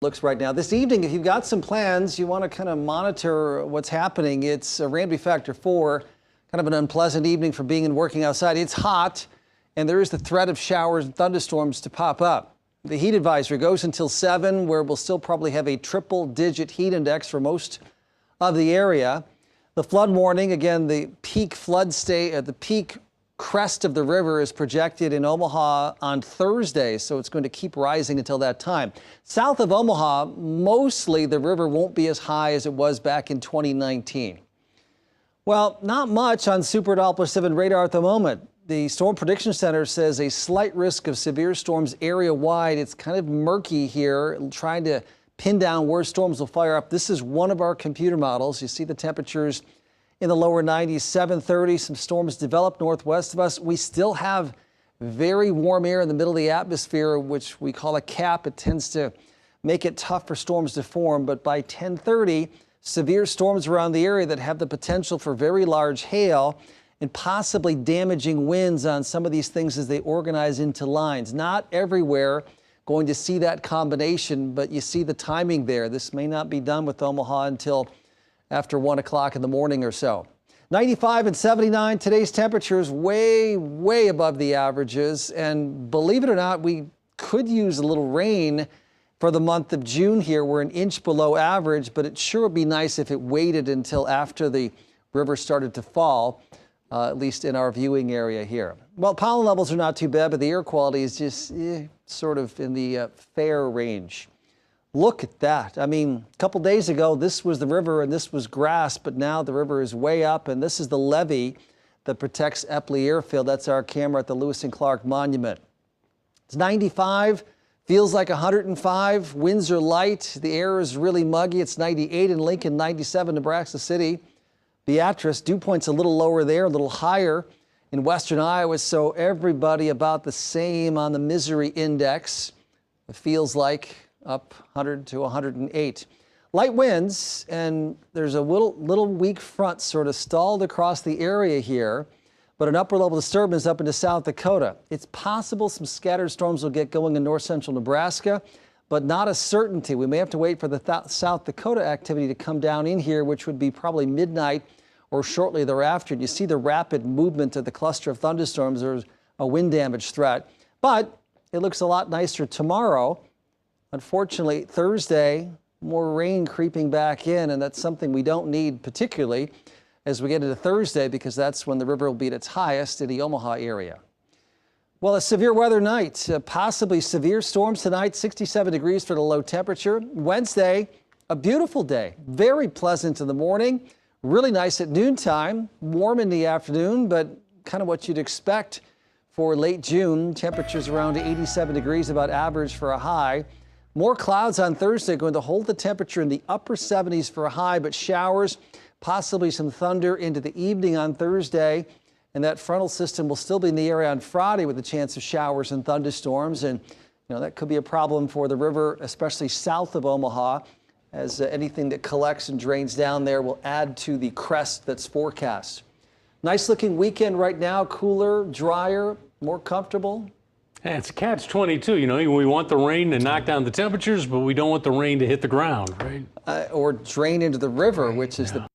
Looks right now. This evening, if you've got some plans, you want to kind of monitor what's happening. It's a Ranby Factor 4, kind of an unpleasant evening for being and working outside. It's hot, and there is the threat of showers and thunderstorms to pop up. The heat advisory goes until 7, where we'll still probably have a triple-digit heat index for most of the area. The flood warning, again, the peak crest of the river is projected in Omaha on Thursday, so it's going to keep rising until that time. South of Omaha, mostly the river won't be as high as it was back in 2019. Well, not much on Super Doppler 7 radar at the moment. The Storm Prediction Center says a slight risk of severe storms area-wide. It's kind of murky here, trying to pin down where storms will fire up. This is one of our computer models. You see the temperatures in the lower 90s, 7:30. Some storms develop northwest of us. We still have very warm air in the middle of the atmosphere, which we call a cap. It tends to make it tough for storms to form. But by 10:30, severe storms around the area that have the potential for very large hail and possibly damaging winds on some of these things as they organize into lines. Not everywhere going to see that combination, but you see the timing there. This may not be done with Omaha until after 1 o'clock in the morning or so. 95 and 79, today's temperatures way above the averages. And believe it or not, we could use a little rain for the month of June here. We're an inch below average, but it sure would be nice if it waited until after the river started to fall, at least in our viewing area here. Well, pollen levels are not too bad, but the air quality is just sort of in the fair range. Look at that. I mean, a couple days ago, this was the river and this was grass, but now the river is way up, and this is the levee that protects Epley Airfield. That's our camera at the Lewis and Clark Monument. It's 95, feels like 105. Winds are light. The air is really muggy. It's 98 in Lincoln, 97 Nebraska City. Beatrice, dew point's a little lower there, a little higher in western Iowa, so everybody about the same on the misery index. It feels like up 100 to 108. Light winds, and there's a little weak front sort of stalled across the area here, but an upper level disturbance up into South Dakota. It's possible some scattered storms will get going in north central Nebraska, but not a certainty. We may have to wait for the South Dakota activity to come down in here, which would be probably midnight or shortly thereafter. And you see the rapid movement of the cluster of thunderstorms. There's a wind damage threat, but it looks a lot nicer tomorrow. Unfortunately, Thursday, more rain creeping back in, and that's something we don't need particularly as we get into Thursday, because that's when the river will be at its highest in the Omaha area. Well, a severe weather night, possibly severe storms tonight, 67 degrees for the low temperature. Wednesday, a beautiful day, very pleasant in the morning, really nice at noontime, warm in the afternoon, but kind of what you'd expect for late June. Temperatures around 87 degrees, about average for a high. More clouds on Thursday, going to hold the temperature in the upper 70s for a high, but showers, possibly some thunder into the evening on Thursday. And that frontal system will still be in the area on Friday with a chance of showers and thunderstorms. And, that could be a problem for the river, especially south of Omaha, as anything that collects and drains down there will add to the crest that's forecast. Nice looking weekend right now, cooler, drier, more comfortable. Yeah, it's a catch-22, we want the rain to knock down the temperatures, but we don't want the rain to hit the ground, right? Or drain into the river, which is the